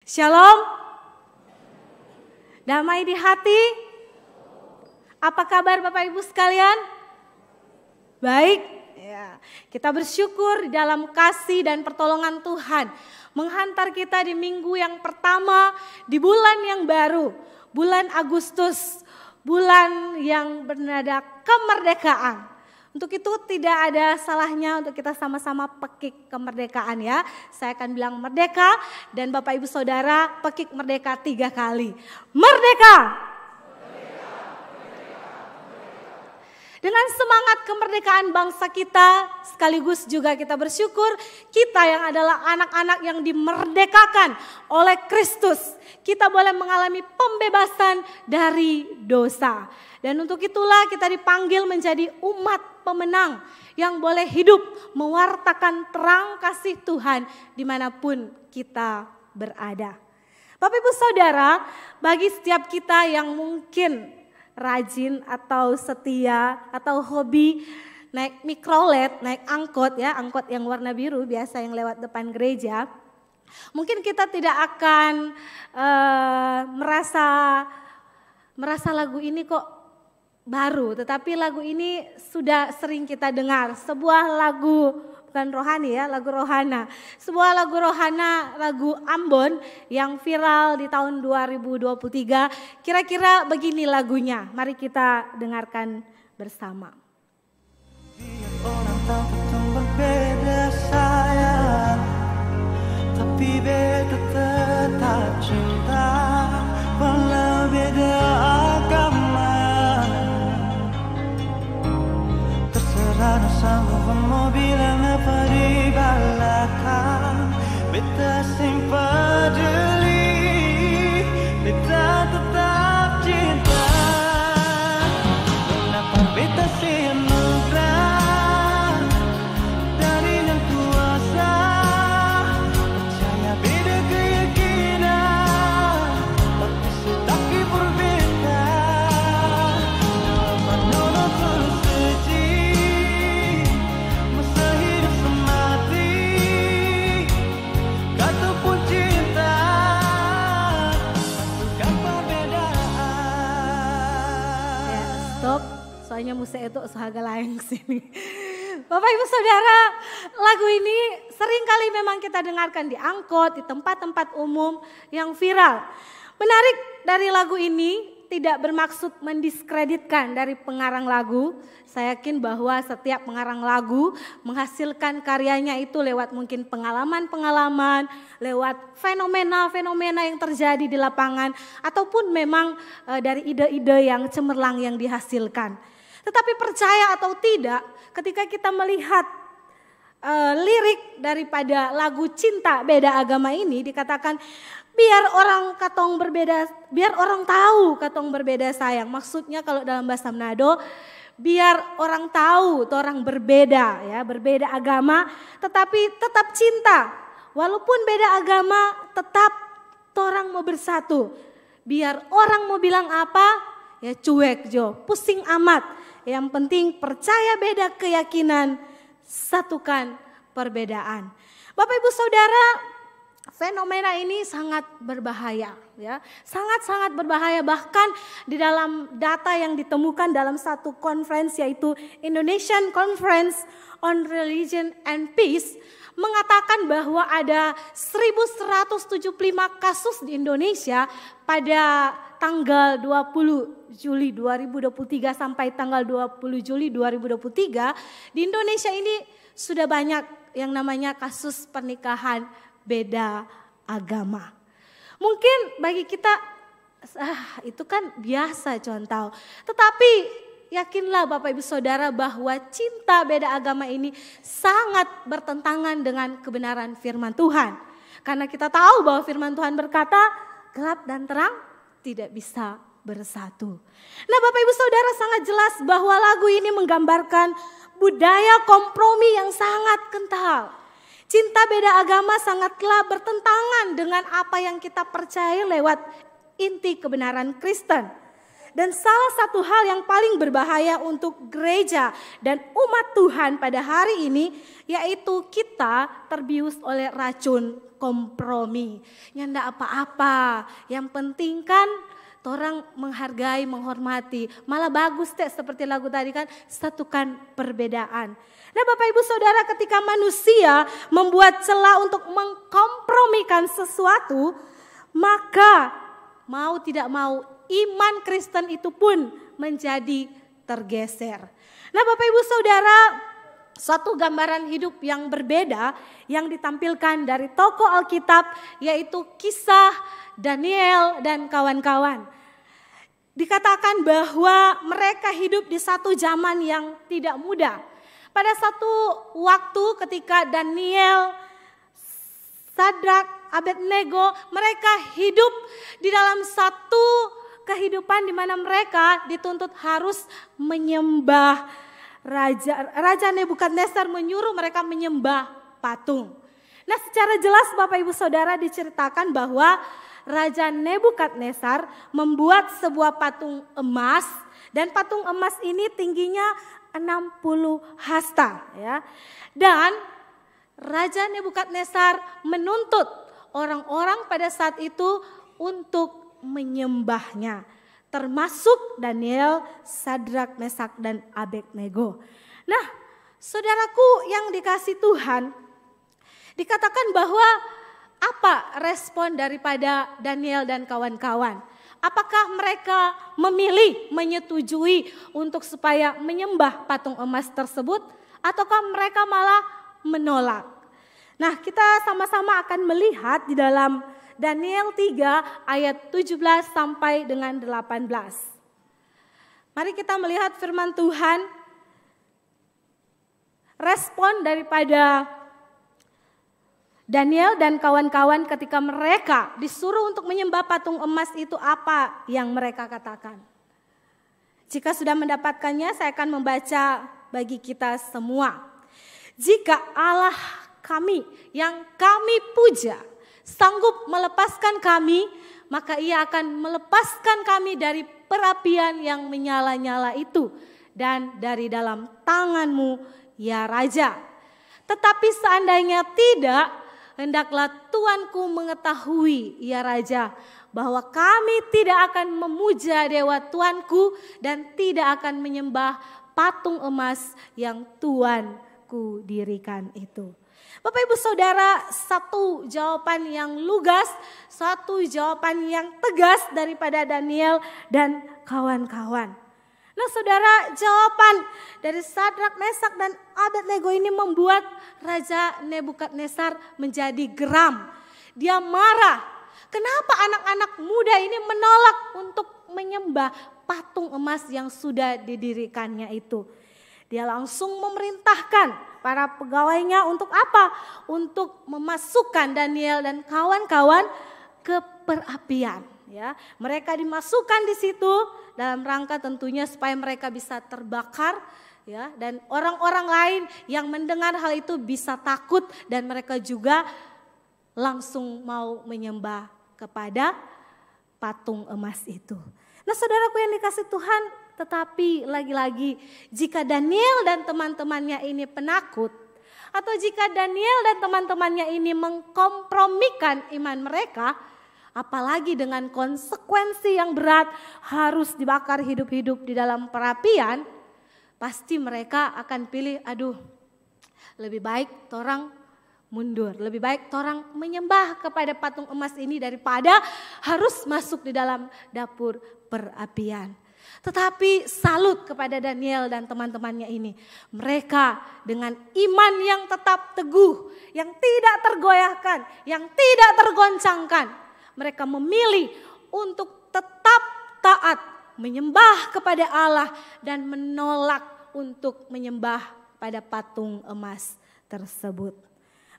Shalom. Damai di hati. Apa kabar Bapak Ibu sekalian? Baik. Ya, kita bersyukur dalam kasih dan pertolongan Tuhan menghantar kita di minggu yang pertama di bulan yang baru, bulan Agustus, bulan yang bernada kemerdekaan. Untuk itu tidak ada salahnya untuk kita sama-sama pekik kemerdekaan ya. Saya akan bilang merdeka dan Bapak Ibu Saudara pekik merdeka 3 kali. Merdeka! Dengan semangat kemerdekaan bangsa kita, sekaligus juga kita bersyukur kita yang adalah anak-anak yang dimerdekakan oleh Kristus. Kita boleh mengalami pembebasan dari dosa. Dan untuk itulah kita dipanggil menjadi umat pemenang yang boleh hidup mewartakan terang kasih Tuhan dimanapun kita berada. Bapak Ibu Saudara, bagi setiap kita yang mungkin rajin atau setia atau hobi naik mikrolet, naik angkot ya, angkot yang warna biru biasa yang lewat depan gereja. Mungkin kita tidak akan merasa lagu ini kok baru, tetapi lagu ini sudah sering kita dengar. Sebuah lagu, bukan rohani ya, lagu rohana. Sebuah lagu rohana, lagu Ambon yang viral di tahun 2023. Kira-kira begini lagunya, mari kita dengarkan bersama. Orang tahu betul berbeda sayang, tapi beda tetap cinta. Walau beda agama, terserah sanggup mau bilang apa di belakang. Beta sing peduli, beta tetap cinta. Kenapa beta sing anugerah dari yang kuasa? Percaya beda keyakinan, tapi setaki berbeda. Menurut tulus suci, masa hidup semati, kata pun cinta, satukan perbedaan. Ya, stop. Soalnya musik itu sehaga lain sini. Bapak Ibu Saudara, lagu ini sering kali memang kita dengarkan di angkot, di tempat-tempat umum yang viral. Menarik dari lagu ini tidak bermaksud mendiskreditkan dari pengarang lagu. Saya yakin bahwa setiap pengarang lagu menghasilkan karyanya itu lewat mungkin pengalaman-pengalaman, lewat fenomena-fenomena yang terjadi di lapangan, ataupun memang dari ide-ide yang cemerlang yang dihasilkan. Tetapi percaya atau tidak, ketika kita melihat lirik daripada lagu Cinta Beda Agama ini dikatakan biar orang katong berbeda, biar orang tahu katong berbeda sayang. Maksudnya kalau dalam bahasa Manado, biar orang tahu tuh orang berbeda ya, berbeda agama, tetapi tetap cinta. Walaupun beda agama, tetap orang mau bersatu. Biar orang mau bilang apa, ya cuek jo, pusing amat. Yang penting percaya beda keyakinan, satukan perbedaan. Bapak Ibu Saudara, fenomena ini sangat berbahaya ya. Sangat-sangat berbahaya, bahkan di dalam data yang ditemukan dalam satu konferensi yaitu Indonesian Conference on Religion and Peace mengatakan bahwa ada 1.175 kasus di Indonesia pada tanggal 20 Juli 2023 sampai tanggal 20 Juli 2023 di Indonesia ini sudah banyak yang namanya kasus pernikahan beda agama. Mungkin bagi kita itu kan biasa contoh. Tetapi yakinlah Bapak Ibu Saudara bahwa cinta beda agama ini sangat bertentangan dengan kebenaran firman Tuhan. Karena kita tahu bahwa firman Tuhan berkata gelap dan terang tidak bisa bersatu. Nah Bapak Ibu Saudara, sangat jelas bahwa lagu ini menggambarkan budaya kompromi yang sangat kental. Cinta beda agama sangatlah bertentangan dengan apa yang kita percaya lewat inti kebenaran Kristen. Dan salah satu hal yang paling berbahaya untuk gereja dan umat Tuhan pada hari ini yaitu kita terbius oleh racun kompromi. Nyanda apa-apa, yang penting kan orang menghargai, menghormati. Malah bagus teh seperti lagu tadi kan, satukan perbedaan. Nah Bapak Ibu Saudara, ketika manusia membuat celah untuk mengkompromikan sesuatu, maka mau tidak mau iman Kristen itu pun menjadi tergeser. Nah Bapak Ibu Saudara, suatu gambaran hidup yang berbeda yang ditampilkan dari tokoh Alkitab, yaitu kisah Daniel dan kawan-kawan. Dikatakan bahwa mereka hidup di satu zaman yang tidak mudah. Pada satu waktu ketika Daniel, Sadrak, Abednego, mereka hidup di dalam satu kehidupan di mana mereka dituntut harus menyembah Raja Nebukadnezar, menyuruh mereka menyembah patung. Nah secara jelas Bapak Ibu Saudara diceritakan bahwa Raja Nebukadnezar membuat sebuah patung emas, dan patung emas ini tingginya 60 hasta ya. Dan Raja Nebukadnezar menuntut orang-orang pada saat itu untuk menyembahnya, termasuk Daniel, Sadrak, Mesak, dan Abednego. Nah, saudaraku yang dikasih Tuhan, dikatakan bahwa apa respon daripada Daniel dan kawan-kawan? Apakah mereka memilih, menyetujui untuk supaya menyembah patung emas tersebut? Ataukah mereka malah menolak? Nah, kita sama-sama akan melihat di dalam Daniel 3 ayat 17 sampai dengan 18. Mari kita melihat firman Tuhan. Respon daripada Daniel dan kawan-kawan ketika mereka disuruh untuk menyembah patung emas itu, apa yang mereka katakan? Jika sudah mendapatkannya, saya akan membaca bagi kita semua. Jika Allah kami yang kami puja sanggup melepaskan kami, maka ia akan melepaskan kami dari perapian yang menyala-nyala itu dan dari dalam tanganmu ya Raja. Tetapi seandainya tidak, hendaklah Tuanku mengetahui ya Raja, bahwa kami tidak akan memuja dewa Tuanku dan tidak akan menyembah patung emas yang Tuanku dirikan itu. Bapak Ibu Saudara, satu jawaban yang lugas, satu jawaban yang tegas daripada Daniel dan kawan-kawan. Nah saudara, jawaban dari Sadrak, Mesak, dan Abednego ini membuat Raja Nebukadnezar menjadi geram. Dia marah. Kenapa anak-anak muda ini menolak untuk menyembah patung emas yang sudah didirikannya itu? Dia langsung memerintahkan para pegawainya untuk apa? Untuk memasukkan Daniel dan kawan-kawan ke perapian. Ya, mereka dimasukkan di situ dalam rangka tentunya supaya mereka bisa terbakar, ya, dan orang-orang lain yang mendengar hal itu bisa takut dan mereka juga langsung mau menyembah kepada patung emas itu. Nah saudaraku yang dikasih Tuhan, tetapi lagi-lagi jika Daniel dan teman-temannya ini penakut, atau jika Daniel dan teman-temannya ini mengkompromikan iman mereka, apalagi dengan konsekuensi yang berat harus dibakar hidup-hidup di dalam perapian, pasti mereka akan pilih, aduh lebih baik torang mundur, lebih baik torang menyembah kepada patung emas ini daripada harus masuk di dalam dapur perapian. Tetapi salut kepada Daniel dan teman-temannya ini. Mereka dengan iman yang tetap teguh, yang tidak tergoyahkan, yang tidak tergoncangkan. Mereka memilih untuk tetap taat, menyembah kepada Allah dan menolak untuk menyembah pada patung emas tersebut.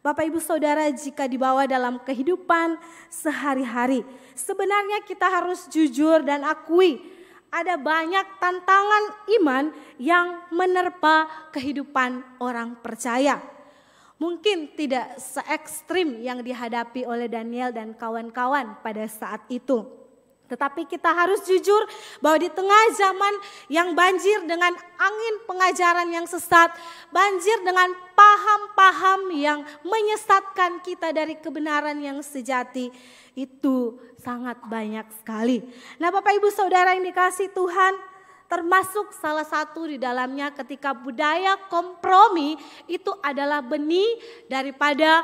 Bapak Ibu Saudara, jika dibawa dalam kehidupan sehari-hari, sebenarnya kita harus jujur dan akui ada banyak tantangan iman yang menerpa kehidupan orang percaya. Mungkin tidak se-ekstrim yang dihadapi oleh Daniel dan kawan-kawan pada saat itu. Tetapi kita harus jujur bahwa di tengah zaman yang banjir dengan angin pengajaran yang sesat, banjir dengan paham-paham yang menyesatkan kita dari kebenaran yang sejati, itu sangat banyak sekali. Nah, Bapak Ibu Saudara yang dikasihi Tuhan, termasuk salah satu di dalamnya ketika budaya kompromi itu adalah benih daripada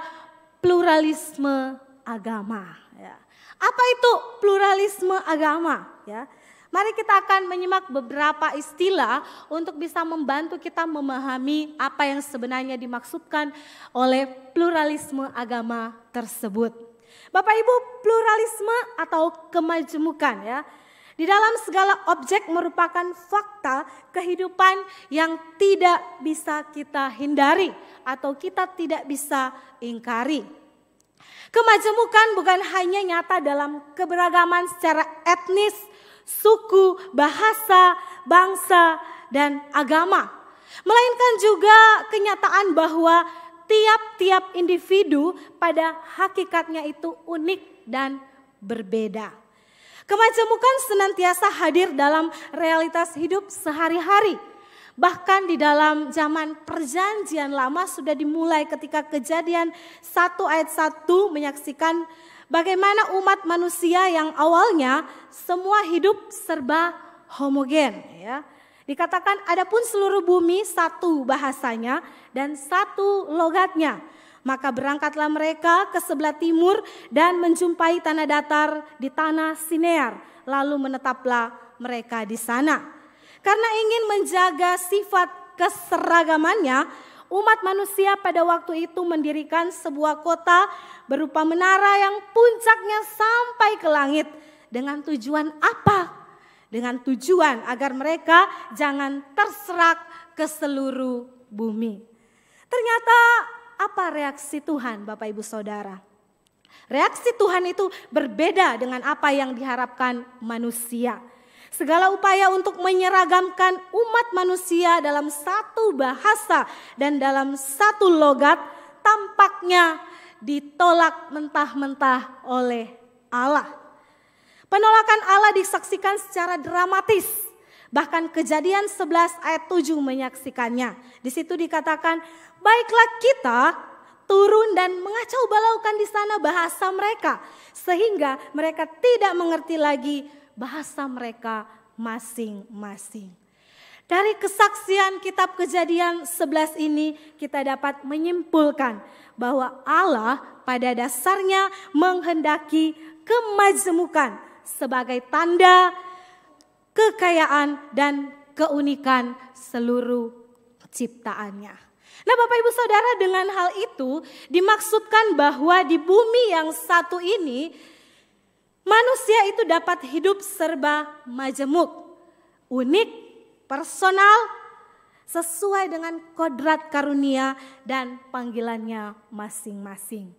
pluralisme agama. Ya. Apa itu pluralisme agama? Ya. Mari kita akan menyimak beberapa istilah untuk bisa membantu kita memahami apa yang sebenarnya dimaksudkan oleh pluralisme agama tersebut. Bapak Ibu, pluralisme atau kemajemukan ya, di dalam segala objek merupakan fakta kehidupan yang tidak bisa kita hindari atau kita tidak bisa ingkari. Kemajemukan bukan hanya nyata dalam keberagaman secara etnis, suku, bahasa, bangsa, dan agama. Melainkan juga kenyataan bahwa tiap-tiap individu pada hakikatnya itu unik dan berbeda. Kemajemukan senantiasa hadir dalam realitas hidup sehari-hari. Bahkan di dalam zaman perjanjian lama sudah dimulai ketika Kejadian 1 ayat 1 menyaksikan bagaimana umat manusia yang awalnya semua hidup serba homogen. Ya. Dikatakan adapun seluruh bumi satu bahasanya dan satu logatnya. Maka berangkatlah mereka ke sebelah timur dan menjumpai tanah datar di tanah Sinear. Lalu menetaplah mereka di sana. Karena ingin menjaga sifat keseragamannya, umat manusia pada waktu itu mendirikan sebuah kota berupa menara yang puncaknya sampai ke langit. Dengan tujuan apa? Dengan tujuan agar mereka jangan terserak ke seluruh bumi. Ternyata apa reaksi Tuhan, Bapak Ibu Saudara? Reaksi Tuhan itu berbeda dengan apa yang diharapkan manusia. Segala upaya untuk menyeragamkan umat manusia dalam satu bahasa dan dalam satu logat tampaknya ditolak mentah-mentah oleh Allah. Penolakan Allah disaksikan secara dramatis. Bahkan Kejadian 11 ayat 7 menyaksikannya. Di situ dikatakan, baiklah kita turun dan mengacau balaukan di sana bahasa mereka. Sehingga mereka tidak mengerti lagi bahasa mereka masing-masing. Dari kesaksian kitab Kejadian 11 ini kita dapat menyimpulkan bahwa Allah pada dasarnya menghendaki kemajemukan sebagai tanda kekayaan dan keunikan seluruh ciptaannya. Nah, Bapak Ibu Saudara, dengan hal itu dimaksudkan bahwa di bumi yang satu ini manusia itu dapat hidup serba majemuk, unik, personal, sesuai dengan kodrat karunia dan panggilannya masing-masing.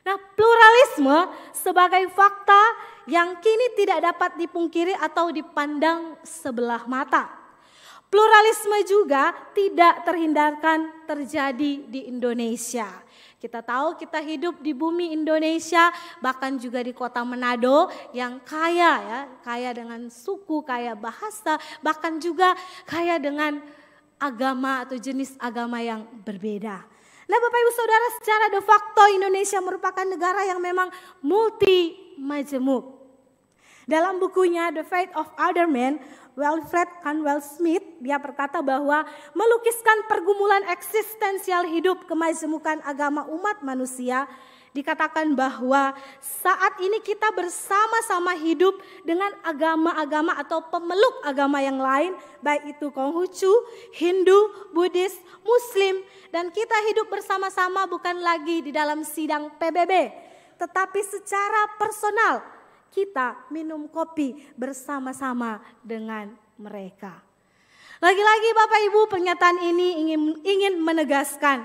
Nah, pluralisme sebagai fakta yang kini tidak dapat dipungkiri atau dipandang sebelah mata. Pluralisme juga tidak terhindarkan terjadi di Indonesia. Kita tahu kita hidup di bumi Indonesia, bahkan juga di kota Manado yang kaya ya, kaya dengan suku, kaya bahasa, bahkan juga kaya dengan agama atau jenis agama yang berbeda. Nah, Bapak Ibu Saudara, secara de facto Indonesia merupakan negara yang memang multi majemuk. Dalam bukunya The Fate of Other Men, Wilfred Canwell Smith, dia berkata bahwa melukiskan pergumulan eksistensial hidup kemajemukan agama umat manusia, dikatakan bahwa saat ini kita bersama-sama hidup dengan agama-agama atau pemeluk agama yang lain, baik itu Konghucu, Hindu, Buddhis, Muslim, dan kita hidup bersama-sama bukan lagi di dalam sidang PBB, tetapi secara personal. Kita minum kopi bersama-sama dengan mereka. Lagi-lagi Bapak Ibu, pernyataan ini ingin menegaskan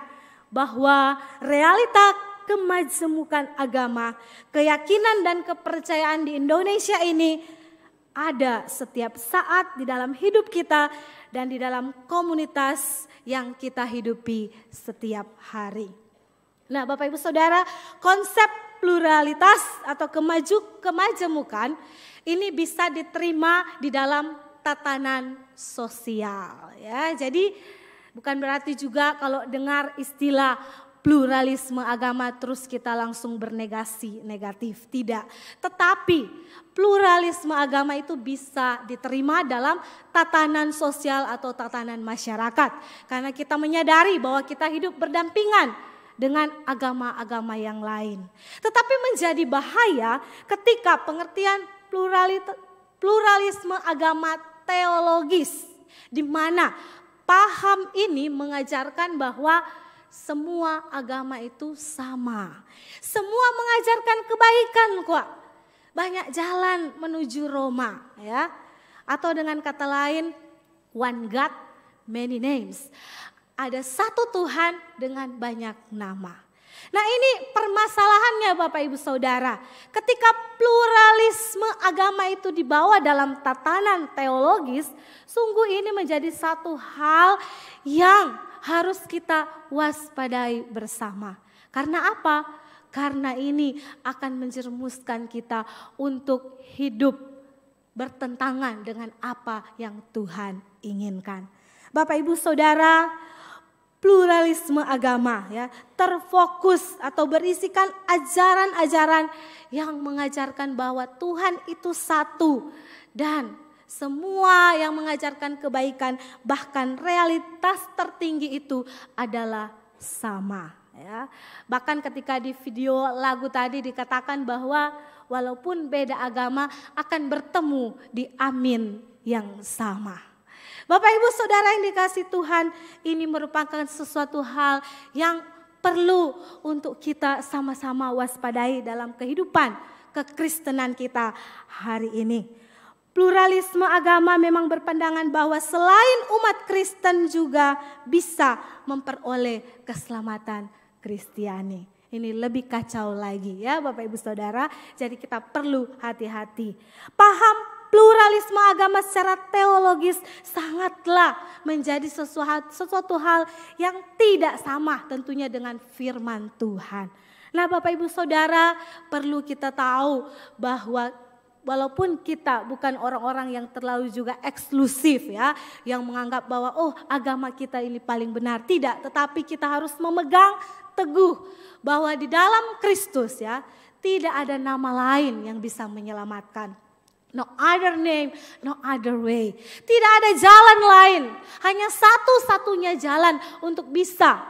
bahwa realita kemajemukan agama, keyakinan dan kepercayaan di Indonesia ini ada setiap saat di dalam hidup kita dan di dalam komunitas yang kita hidupi setiap hari. Nah, Bapak Ibu Saudara, konsep pluralitas atau kemajemukan ini bisa diterima di dalam tatanan sosial ya. Jadi bukan berarti juga kalau dengar istilah pluralisme agama terus kita langsung bernegasi negatif, tidak. Tetapi pluralisme agama itu bisa diterima dalam tatanan sosial atau tatanan masyarakat. Karena kita menyadari bahwa kita hidup berdampingan dengan agama-agama yang lain. Tetapi menjadi bahaya ketika pengertian pluralisme agama teologis, di mana paham ini mengajarkan bahwa semua agama itu sama. Semua mengajarkan kebaikan kok. Banyak jalan menuju Roma ya. Atau dengan kata lain, one God, many names. Ada satu Tuhan dengan banyak nama. Nah ini permasalahannya Bapak Ibu Saudara. Ketika pluralisme agama itu dibawa dalam tatanan teologis, sungguh ini menjadi satu hal yang harus kita waspadai bersama. Karena apa? Karena ini akan menjerumuskan kita untuk hidup bertentangan dengan apa yang Tuhan inginkan. Bapak Ibu Saudara, pluralisme agama ya terfokus atau berisikan ajaran-ajaran yang mengajarkan bahwa Tuhan itu satu dan semua yang mengajarkan kebaikan, bahkan realitas tertinggi itu adalah sama ya. Bahkan ketika di video lagu tadi dikatakan bahwa walaupun beda agama akan bertemu di amin yang sama. Bapak Ibu Saudara yang dikasihi Tuhan, ini merupakan sesuatu hal yang perlu untuk kita sama-sama waspadai dalam kehidupan kekristenan kita hari ini. Pluralisme agama memang berpandangan bahwa selain umat Kristen juga bisa memperoleh keselamatan Kristiani. Ini lebih kacau lagi ya Bapak Ibu Saudara, jadi kita perlu hati-hati. Paham pluralisme agama secara teologis sangatlah menjadi sesuatu hal yang tidak sama tentunya dengan firman Tuhan. Nah Bapak Ibu Saudara, perlu kita tahu bahwa walaupun kita bukan orang-orang yang terlalu juga eksklusif ya, yang menganggap bahwa agama kita ini paling benar, tidak, tetapi kita harus memegang teguh bahwa di dalam Kristus ya, tidak ada nama lain yang bisa menyelamatkan. No other name, no other way. Tidak ada jalan lain, hanya satu-satunya jalan untuk bisa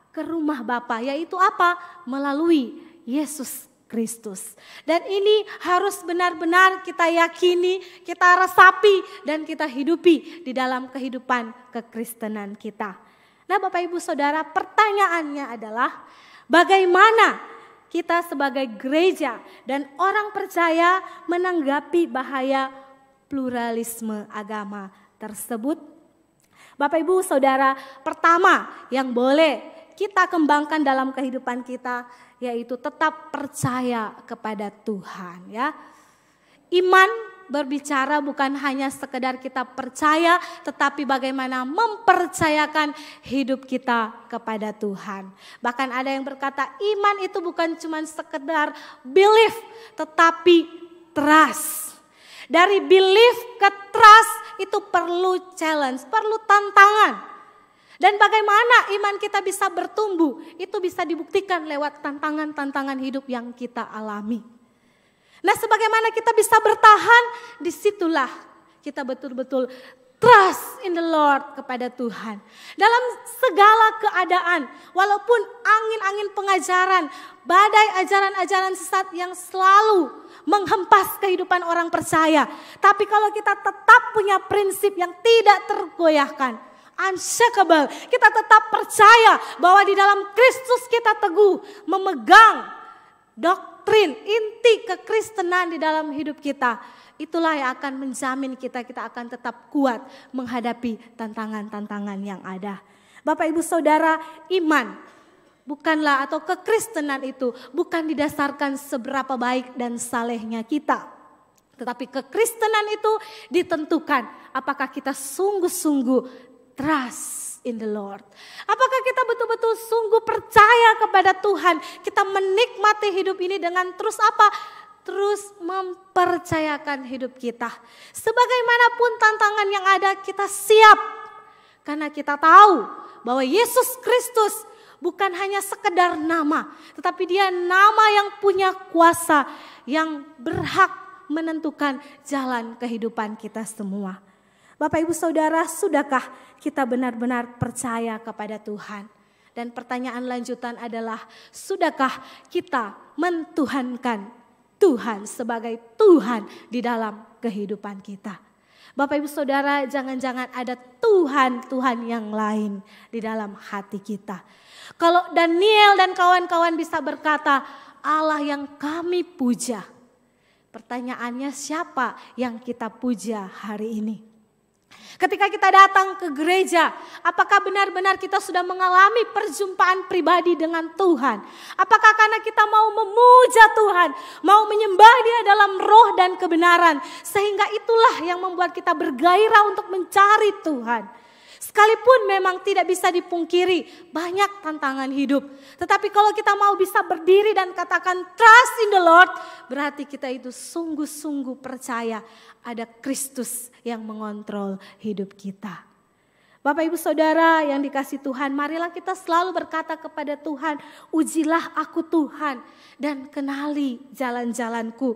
ke rumah Bapa, yaitu apa? Melalui Yesus Kristus. Dan ini harus benar-benar kita yakini, kita resapi, dan kita hidupi di dalam kehidupan kekristenan kita. Nah Bapak Ibu Saudara, pertanyaannya adalah bagaimana kita sebagai gereja dan orang percaya menanggapi bahaya pluralisme agama tersebut? Bapak Ibu Saudara, pertama yang boleh kita kembangkan dalam kehidupan kita yaitu tetap percaya kepada Tuhan ya. Iman berbicara bukan hanya sekedar kita percaya, tetapi bagaimana mempercayakan hidup kita kepada Tuhan. Bahkan ada yang berkata iman itu bukan cuma sekedar belief, tetapi trust. Dari belief ke trust itu perlu challenge, perlu tantangan. Dan bagaimana iman kita bisa bertumbuh, itu bisa dibuktikan lewat tantangan-tantangan hidup yang kita alami. Nah sebagaimana kita bisa bertahan, disitulah kita betul-betul trust in the Lord kepada Tuhan. Dalam segala keadaan, walaupun angin-angin pengajaran, badai ajaran-ajaran sesat yang selalu menghempas kehidupan orang percaya. Tapi kalau kita tetap punya prinsip yang tidak tergoyahkan, unshakable, kita tetap percaya bahwa di dalam Kristus kita teguh memegang doktrin inti kekristenan di dalam hidup kita. Itulah yang akan menjamin kita akan tetap kuat menghadapi tantangan-tantangan yang ada. Bapak Ibu Saudara, iman bukanlah atau kekristenan itu bukan didasarkan seberapa baik dan salehnya kita. Tetapi kekristenan itu ditentukan apakah kita sungguh-sungguh trust in the Lord. Apakah kita betul-betul sungguh percaya kepada Tuhan? Kita menikmati hidup ini dengan terus apa? terus mempercayakan hidup kita. Sebagaimanapun tantangan yang ada, kita siap. Karena kita tahu bahwa Yesus Kristus bukan hanya sekedar nama, tetapi dia nama yang punya kuasa, yang berhak menentukan jalan kehidupan kita semua. Bapak Ibu Saudara, sudahkah kita benar-benar percaya kepada Tuhan? Dan pertanyaan lanjutan adalah, sudahkah kita mentuhankan Tuhan sebagai Tuhan di dalam kehidupan kita? Bapak Ibu Saudara, jangan-jangan ada Tuhan-Tuhan yang lain di dalam hati kita. Kalau Daniel dan kawan-kawan bisa berkata, Allah yang kami puja. Pertanyaannya, siapa yang kita puja hari ini? Ketika kita datang ke gereja, apakah benar-benar kita sudah mengalami perjumpaan pribadi dengan Tuhan? Apakah karena kita mau memuja Tuhan, mau menyembah Dia dalam roh dan kebenaran, sehingga itulah yang membuat kita bergairah untuk mencari Tuhan? Sekalipun memang tidak bisa dipungkiri banyak tantangan hidup. Tetapi kalau kita mau bisa berdiri dan katakan trust in the Lord, berarti kita itu sungguh-sungguh percaya ada Kristus yang mengontrol hidup kita. Bapak Ibu Saudara yang dikasihi Tuhan, marilah kita selalu berkata kepada Tuhan, ujilah aku Tuhan dan kenali jalan-jalanku.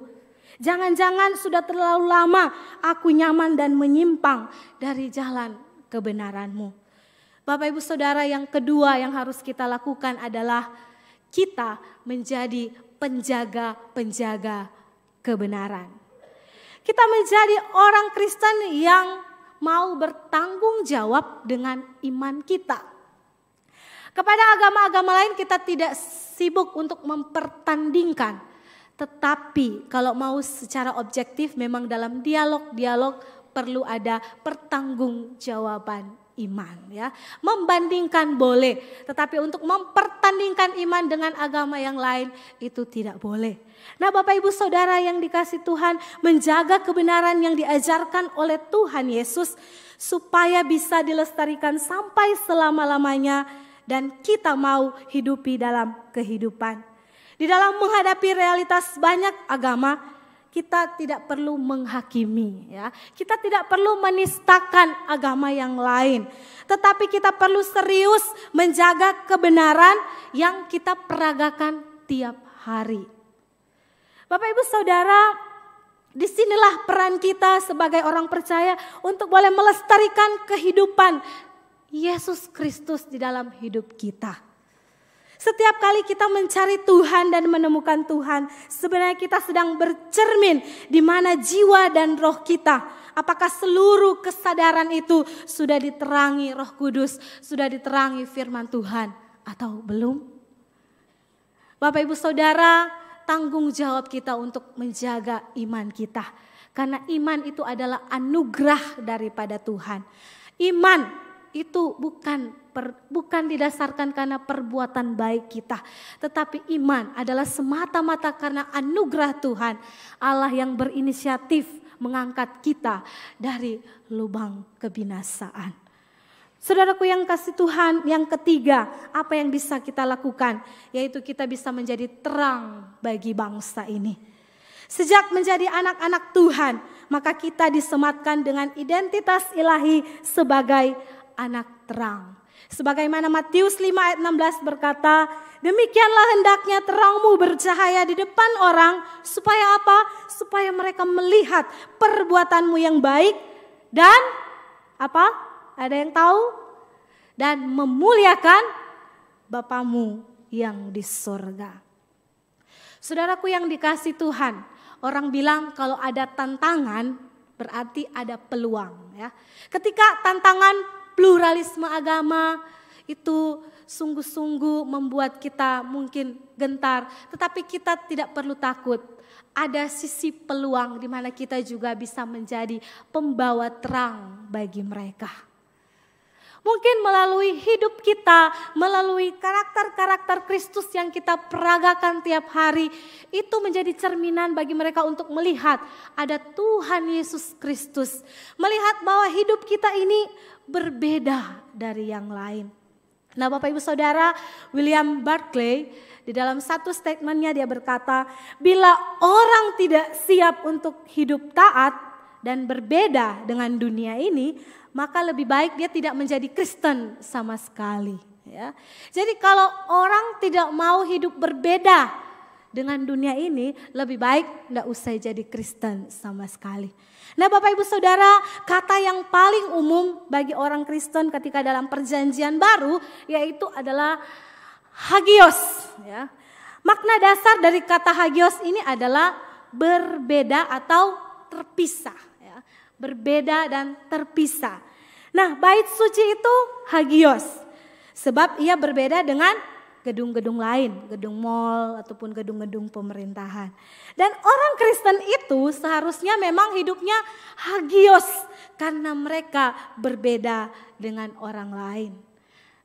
Jangan-jangan sudah terlalu lama aku nyaman dan menyimpang dari jalan kebenaran-Mu. Bapak Ibu Saudara, yang kedua yang harus kita lakukan adalah kita menjadi penjaga-penjaga kebenaran. Kita menjadi orang Kristen yang mau bertanggung jawab dengan iman kita. Kepada agama-agama lain kita tidak sibuk untuk mempertandingkan. Tetapi kalau mau secara objektif, memang dalam dialog-dialog perlu ada pertanggungjawaban iman, ya. Membandingkan boleh, tetapi untuk mempertandingkan iman dengan agama yang lain itu tidak boleh. Nah, Bapak Ibu Saudara yang dikasihi Tuhan, menjaga kebenaran yang diajarkan oleh Tuhan Yesus supaya bisa dilestarikan sampai selama-lamanya dan kita mau hidupi dalam kehidupan. Di dalam menghadapi realitas banyak agama, kita tidak perlu menghakimi, ya. Kita tidak perlu menistakan agama yang lain. Tetapi kita perlu serius menjaga kebenaran yang kita peragakan tiap hari. Bapak Ibu Saudara, disinilah peran kita sebagai orang percaya untuk boleh melestarikan kehidupan Yesus Kristus di dalam hidup kita. Setiap kali kita mencari Tuhan dan menemukan Tuhan, sebenarnya kita sedang bercermin di mana jiwa dan roh kita. Apakah seluruh kesadaran itu sudah diterangi Roh Kudus, sudah diterangi firman Tuhan atau belum? Bapak Ibu Saudara, tanggung jawab kita untuk menjaga iman kita. Karena iman itu adalah anugerah daripada Tuhan. Iman itu bukan didasarkan karena perbuatan baik kita. Tetapi iman adalah semata-mata karena anugerah Tuhan. Allah yang berinisiatif mengangkat kita dari lubang kebinasaan. Saudaraku yang kasih Tuhan, yang ketiga, apa yang bisa kita lakukan? Yaitu kita bisa menjadi terang bagi bangsa ini. Sejak menjadi anak-anak Tuhan, maka kita disematkan dengan identitas ilahi sebagai anak terang. Sebagaimana Matius 5 ayat 16 berkata, demikianlah hendaknya terangmu bercahaya di depan orang, supaya apa? Supaya mereka melihat perbuatanmu yang baik dan apa? Ada yang tahu? Dan memuliakan Bapamu yang di surga. Saudaraku yang dikasihi Tuhan, orang bilang kalau ada tantangan berarti ada peluang, ya. Ketika tantangan pluralisme agama itu sungguh-sungguh membuat kita mungkin gentar, tetapi kita tidak perlu takut. Ada sisi peluang di mana kita juga bisa menjadi pembawa terang bagi mereka. Mungkin melalui hidup kita, melalui karakter-karakter Kristus yang kita peragakan tiap hari, itu menjadi cerminan bagi mereka untuk melihat ada Tuhan Yesus Kristus. Melihat bahwa hidup kita ini berbeda dari yang lain. Nah Bapak Ibu Saudara, William Barclay di dalam satu statementnya dia berkata, bila orang tidak siap untuk hidup taat dan berbeda dengan dunia ini, maka lebih baik dia tidak menjadi Kristen sama sekali. Ya. Jadi kalau orang tidak mau hidup berbeda dengan dunia ini, lebih baik tidak usah jadi Kristen sama sekali. Nah Bapak Ibu Saudara, kata yang paling umum bagi orang Kristen ketika dalam perjanjian baru yaitu adalah hagios. Ya. Makna dasar dari kata hagios ini adalah berbeda atau terpisah. Ya. Berbeda dan terpisah. Nah bait suci itu hagios. Sebab ia berbeda dengan gedung-gedung lain, gedung mall ataupun gedung-gedung pemerintahan. Dan orang Kristen itu seharusnya memang hidupnya hagios karena mereka berbeda dengan orang lain.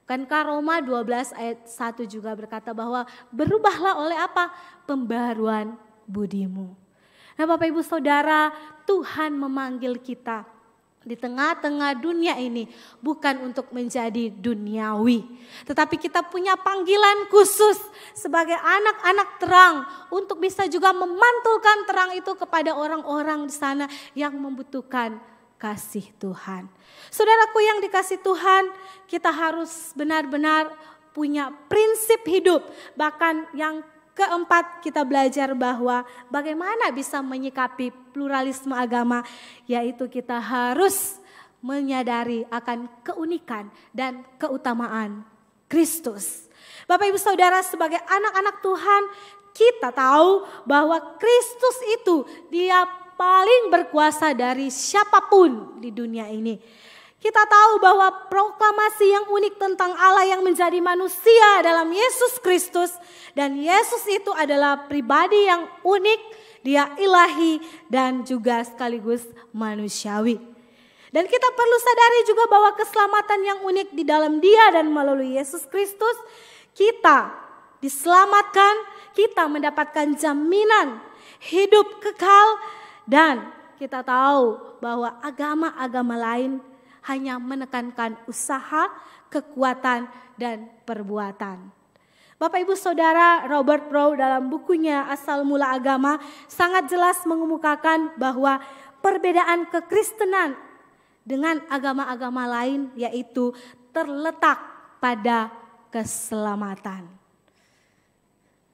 Kan Roma 12 ayat 1 juga berkata bahwa berubahlah oleh apa? Pembaharuan budimu. Nah Bapak Ibu Saudara, Tuhan memanggil kita di tengah-tengah dunia ini bukan untuk menjadi duniawi. Tetapi kita punya panggilan khusus sebagai anak-anak terang untuk bisa juga memantulkan terang itu kepada orang-orang di sana yang membutuhkan kasih Tuhan. Saudaraku yang dikasih Tuhan, kita harus benar-benar punya prinsip hidup. Bahkan yang keempat, kita belajar bahwa bagaimana bisa menyikapi pluralisme agama, yaitu kita harus menyadari akan keunikan dan keutamaan Kristus. Bapak Ibu Saudara, sebagai anak-anak Tuhan, kita tahu bahwa Kristus itu dia paling berkuasa dari siapapun di dunia ini. Kita tahu bahwa proklamasi yang unik tentang Allah yang menjadi manusia dalam Yesus Kristus. Dan Yesus itu adalah pribadi yang unik, dia ilahi dan juga sekaligus manusiawi. Dan kita perlu sadari juga bahwa keselamatan yang unik di dalam dia dan melalui Yesus Kristus. Kita diselamatkan, kita mendapatkan jaminan hidup kekal. Dan kita tahu bahwa agama-agama lain hanya menekankan usaha, kekuatan, dan perbuatan. Bapak Ibu Saudara, Robert Rowe dalam bukunya Asal Mula Agama sangat jelas mengemukakan bahwa perbedaan kekristenan dengan agama-agama lain yaitu terletak pada keselamatan.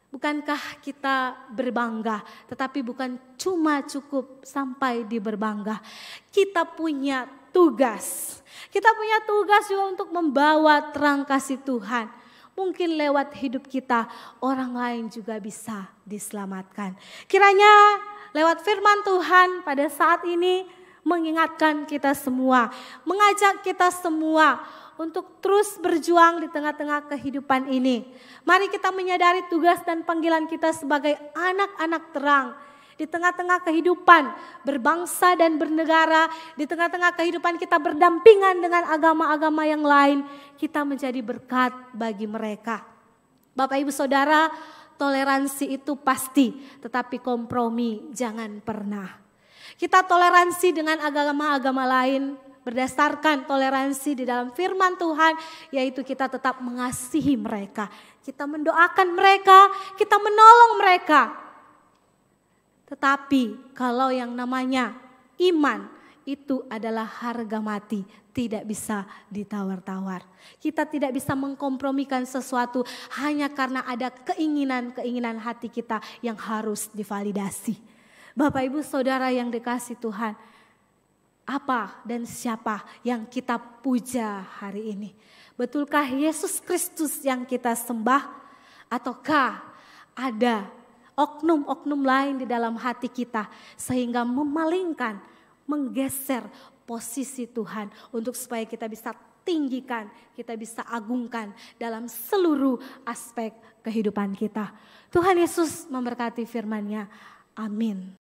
Bukankah kita berbangga, tetapi bukan cuma cukup sampai di berbangga. Kita punya tugas. Kita punya tugas juga untuk membawa terang kasih Tuhan. Mungkin lewat hidup kita orang lain juga bisa diselamatkan. Kiranya lewat firman Tuhan pada saat ini mengingatkan kita semua, mengajak kita semua untuk terus berjuang di tengah-tengah kehidupan ini. Mari kita menyadari tugas dan panggilan kita sebagai anak-anak terang. Di tengah-tengah kehidupan berbangsa dan bernegara, di tengah-tengah kehidupan kita berdampingan dengan agama-agama yang lain, kita menjadi berkat bagi mereka. Bapak Ibu Saudara, toleransi itu pasti, tetapi kompromi jangan pernah. Kita toleransi dengan agama-agama lain, berdasarkan toleransi di dalam firman Tuhan, yaitu kita tetap mengasihi mereka. Kita mendoakan mereka, kita menolong mereka. Tetapi kalau yang namanya iman itu adalah harga mati, tidak bisa ditawar-tawar. Kita tidak bisa mengkompromikan sesuatu hanya karena ada keinginan-keinginan hati kita yang harus divalidasi. Bapak Ibu Saudara yang dikasihi Tuhan, apa dan siapa yang kita puja hari ini? Betulkah Yesus Kristus yang kita sembah? Ataukah ada oknum-oknum lain di dalam hati kita sehingga memalingkan, menggeser posisi Tuhan untuk supaya kita bisa tinggikan, kita bisa agungkan dalam seluruh aspek kehidupan kita. Tuhan Yesus memberkati firman-Nya. Amin.